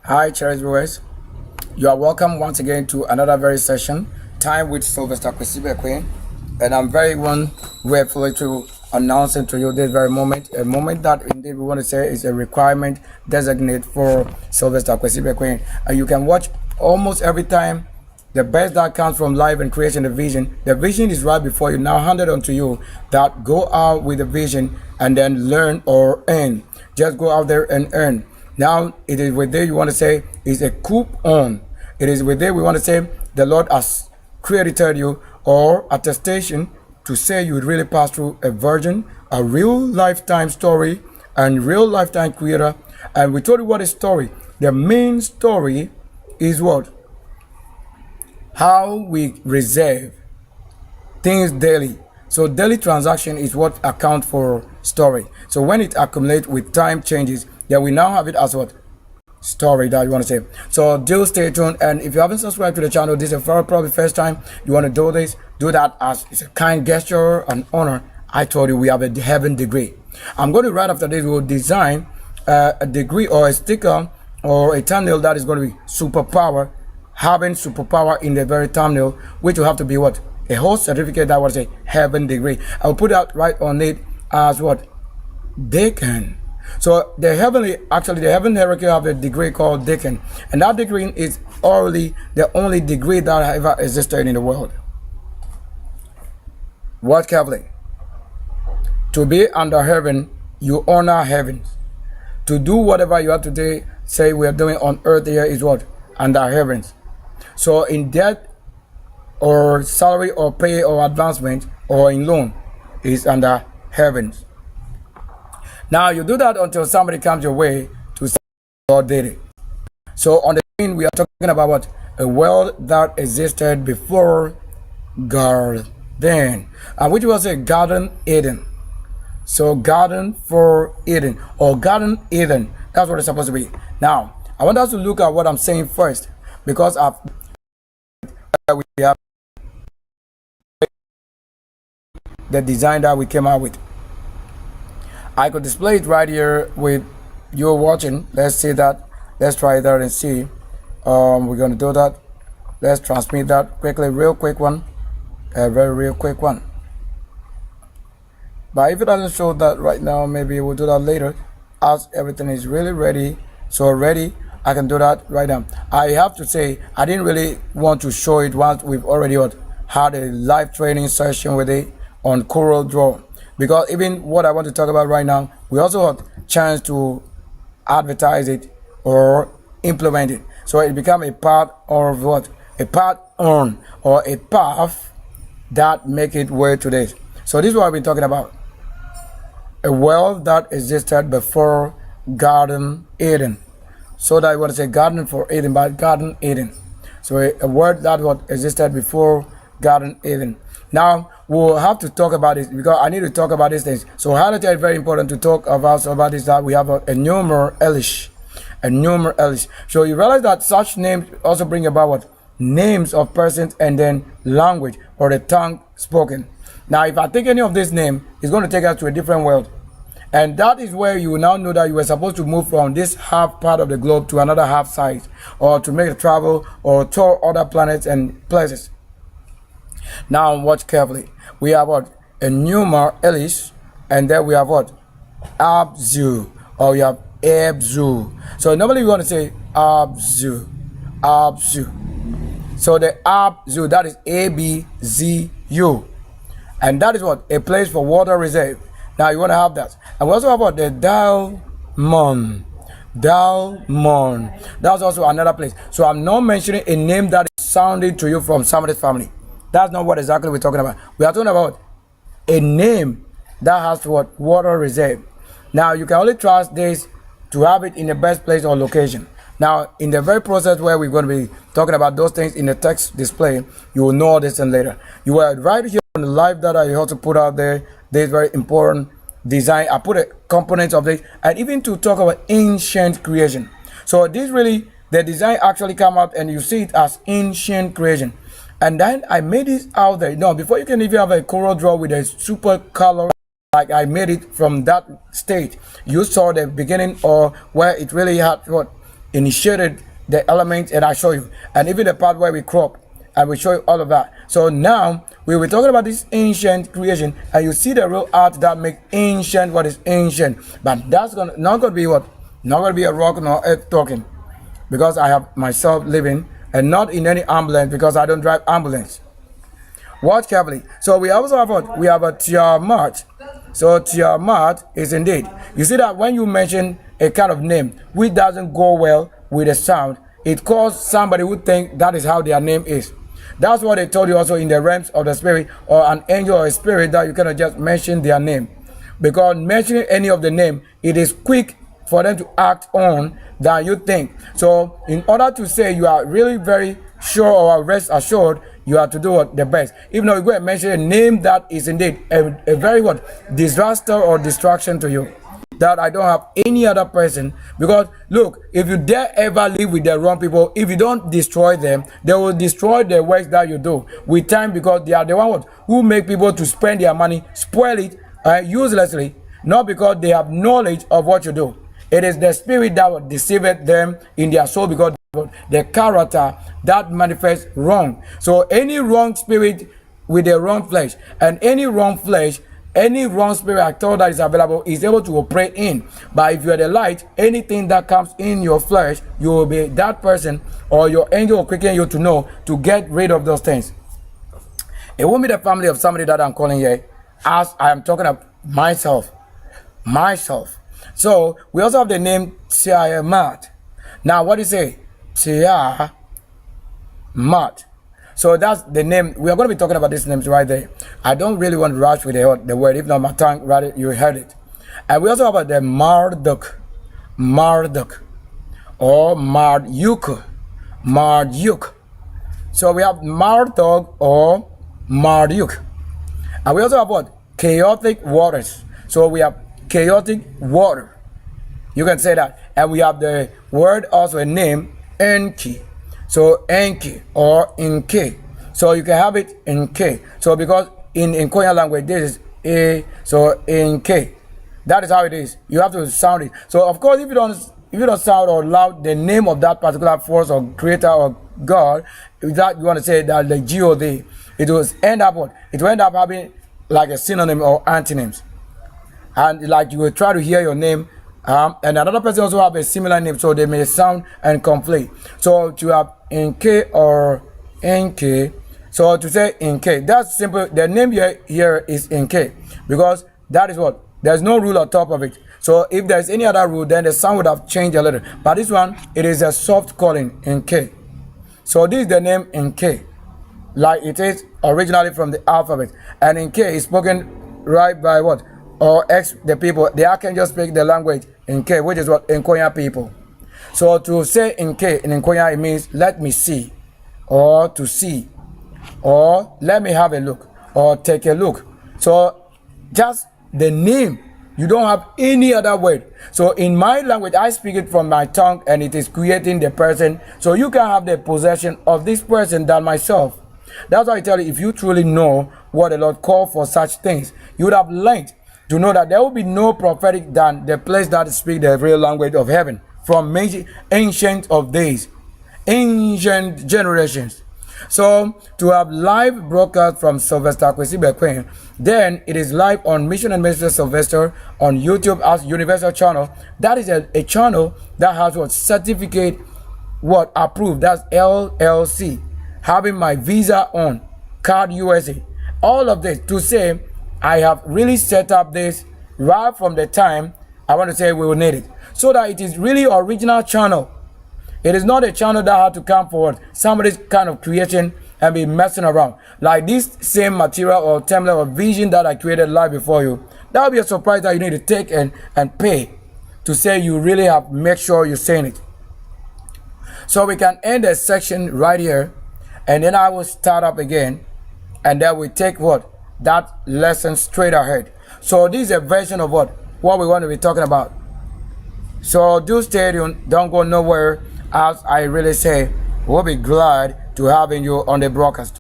Hi, cherished viewers. You are welcome once again to another very session, Time with Sylvester Kwesibekwe. And I'm very grateful to announcing to you this very moment, a moment that indeed we want to say is a requirement designate for Sylvester Kwesibekwe. And you can watch almost every time the best that comes from life and creation, the vision. The vision is right before you, now handed unto you, that go out with the vision and then learn or earn. Just go out there and earn. Now it is with there you want to say is a coupon. It is with there we want to say the Lord has credited you or attestation to say you really passed through a virgin, a real lifetime story, and real lifetime creator. And we told you what is story. The main story is what? How we reserve things daily. So daily transaction is what account for story. So when it accumulates with time changes, then we now have it as what? Story that you want to say. So do stay tuned, and if you haven't subscribed to the channel, this is probably first time you want to do this, do that as it's a kind gesture and honor. I told you we have a heaven degree. I'm going to right after this we'll design a degree or a sticker or a thumbnail that is going to be superpower, having superpower in the very thumbnail, which will have to be what? A whole certificate that was a heaven degree. I'll put that right on it as what? Deacon. So the heavenly hierarchy have a degree called deacon, and that degree is orally the only degree that ever existed in the world. Watch carefully. To be under heaven, you honor heavens. To do whatever you have to say we are doing on earth here is what? Under heavens. So in debt or salary or pay or advancement or in loan is under heavens. Now you do that until somebody comes your way to say God did it. So on the screen we are talking about what? A world that existed before garden, and which was a Garden Eden. So Garden for Eden or Garden Eden. That's what it's supposed to be. Now I want us to look at what I'm saying first, because we have the design that we came out with. I could display it right here with you watching. Let's see that. Let's try that and see. We're going to do that. Let's transmit that quickly, real quick one. A very real quick one. But if it doesn't show that right now, maybe we'll do that later as everything is really ready. So ready, I can do that right now. I have to say, I didn't really want to show it once we've already had a live training session with it on Coral Draw. Because even what I want to talk about right now, we also have a chance to advertise it or implement it. So it become a part of what? A part on or a path that make it where today. So this is what I've been talking about. A world that existed before Garden Eden. So that I want to say Garden for Eden, but Garden Eden. So a word that what existed before Garden Eden. Now we'll have to talk about this because I need to talk about these things. So highlighted is very important to talk about this, that we have a numeral elish. A numeral elish. So you realize that such names also bring about what? Names of persons and then language or the tongue spoken. Now if I take any of this name, it's going to take us to a different world. And that is where you will now know that you were supposed to move from this half part of the globe to another half side, or to make a travel or tour other planets and places. Now watch carefully. We have what? A numeral elish, and then we have what? Abzu, or we have Abzu. So normally we want to say Abzu, Abzu. So the Abzu, that is ABZU, and that is what? A place for water reserve. Now you want to have that. And we also have what? The Dalmon. Dalmon. That's also another place. So I'm not mentioning a name that is sounding to you from somebody's family. That's not what exactly we're talking about. We are talking about a name that has what? Water reserve. Now you can only trust this to have it in the best place or location. Now in the very process where we're going to be talking about those things in the text display, you will know this and later. You are right here on the live that I also put out there. This very important design. I put a component of this, and even to talk about ancient creation. So this really, the design actually come out and you see it as ancient creation. And then I made this out there. No, before you can even have a Coral Draw with a super color, like I made it from that state, you saw the beginning or where it really had what initiated the elements, and I show you, and even the part where we crop, and we show you all of that. So now we were talking about this ancient creation, and you see the real art that make ancient what is ancient. But that's not gonna be what, not gonna be a rock nor earth talking, because I have myself living and not in any ambulance, because I don't drive ambulance. Watch carefully. So we also have what? We have a Tiamat. So Tiamat is indeed. You see that when you mention a kind of name which doesn't go well with the sound, it causes somebody who think that is how their name is. That's what they told you also in the realms of the spirit, or an angel or a spirit, that you cannot just mention their name. Because mentioning any of the name, it is quick for them to act on than you think. So in order to say you are really very sure or rest assured, you have to do what the best. Even though you go and mention a name that is indeed a very what disaster or distraction to you, that I don't have any other person. Because look, if you dare ever live with the wrong people, if you don't destroy them, they will destroy the works that you do with time, because they are the one who make people to spend their money, spoil it uselessly, not because they have knowledge of what you do. It is the spirit that will deceive them in their soul, because the character that manifests wrong. So any wrong spirit with the wrong flesh, and any wrong flesh, any wrong spirit actor that is available is able to operate in. But if you are the light, anything that comes in your flesh, you will be that person, or your angel will quicken you to know to get rid of those things. It won't be the family of somebody that I'm calling here, as I am talking of myself. So we also have the name Tiamat. Now what do you say? Tiamat. So that's the name. We are going to be talking about these names right there. I don't really want to rush with the word. If not, my tongue, right, you heard it. And we also have the Marduk, or Marduk. So we have Marduk or Marduk. And we also have what? Chaotic waters. So we have chaotic water. You can say that. And we have the word, also a name, Enki. So Enki or Inke. So you can have it in K. So because in Korean language this is A, so Inke. That is how it is. You have to sound it. So of course if you don't sound or loud the name of that particular force or creator or God, that you want to say that the God, it will end up what? It will end up having like a synonym or antonyms. And like you will try to hear your name, and another person also have a similar name, so they may sound and conflict. So to have Inke or Enke, so to say Inke, that's simple. The name here is Inke, because that is what? There's no rule on top of it. So if there's any other rule, then the sound would have changed a little. But this one, it is a soft calling, Inke. So this is the name Inke, like it is originally from the alphabet. And Inke is spoken right by what? Or the people. The archangel speak the language Inke, which is what? Nkonya people. So to say Inke in Nkonya, it means let me see, or to see, or let me have a look, or take a look. So just the name. You don't have any other word. So in my language, I speak it from my tongue, and it is creating the person. So you can have the possession of this person than myself. That's why I tell you, if you truly know what the Lord called for such things, you would have learned to know that there will be no prophetic than the place that speaks the real language of heaven from ancient of days, ancient generations. So to have live broadcast from Sylvester Kwesi Bequin, then it is live on Mission and Minister Sylvester on YouTube as Universal Channel. That is a channel that has what certificate, what approved, that's LLC, having my visa on, card USA, all of this to say I have really set up this right from the time I want to say we will need it, so that it is really original channel. It is not a channel that had to come forward somebody's kind of creation and be messing around. Like this same material or template or vision that I created live before you, that will be a surprise that you need to take and pay to say you really have make sure you're saying it. So we can end a section right here, and then I will start up again, and then we take what? That lesson straight ahead. So this is a version of what we want to be talking about. So do stay tuned, don't go nowhere. As I really say, we'll be glad to having you on the broadcast.